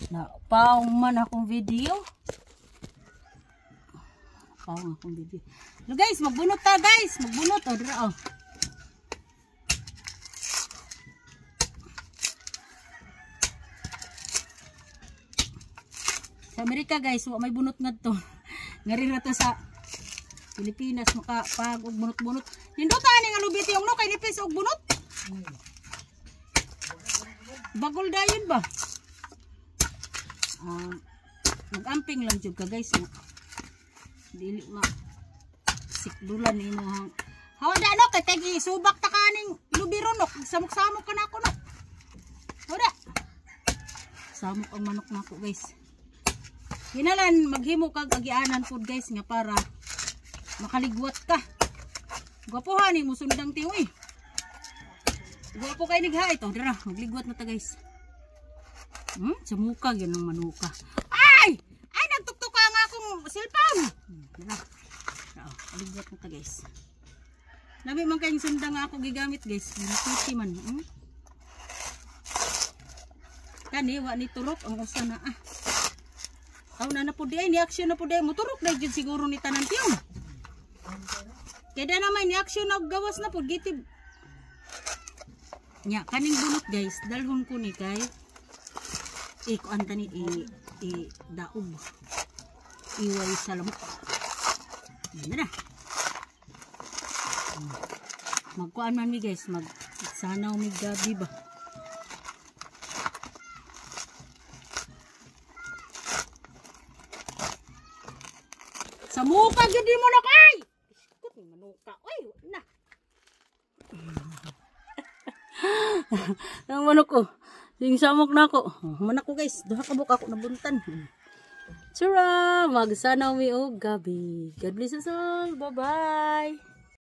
Napaong man akong video. So guys, magbunot ta guys. Magbunot. O, dira o. Sa Amerika guys, may bunot nga to. Ngari na to sa Pilipinas makapag og bunot-bunot. Nindot ani nga lubit yung no kay nipis og bunot. Bagol dayon ba? Mag-amping lang jud ka guys. Dili ma sikdulan nimo hang. Hawda no kay tagi subak ta kaning lubiron no. Samok-samok ka na ako no. Hawda. Samok ang manok nako guys. Hinalan maghimo kag agianan food guys nga para makaligwat ka. Gwapohan ni mo sundang tiwi. Gwapo kay nigha ito. Dira, magligwat na ta guys. Sa muka yan ang manuka. Ay! Ay, nagtuktok ka nga akong cellphone. Dira. Ligwat na ta guys. Labi man kayong sundang nga ako gigamit guys. Binikuti man. Kani, wa ni turok ang usa na Aw na po di ay ni action na po di moturok na jud siguro ni tanan tiyon. Kaya naman ni action na gawas na po gitib. Nya kaning bunot guys, dalhon ko ni kay kuan tani daob. Iway sa lamok. Yan na. Magkuan man mi guys, magsanaw mi gabi ba. Sa muka gyud mo na kay. Iskot ni manuka. Oy, na. Ang manok ko. Sing samok na ako. Manak ko guys, duha ka buka ako nabuntan. Tsura, magsanaw mi og gabi. God bless us all. Bye-bye.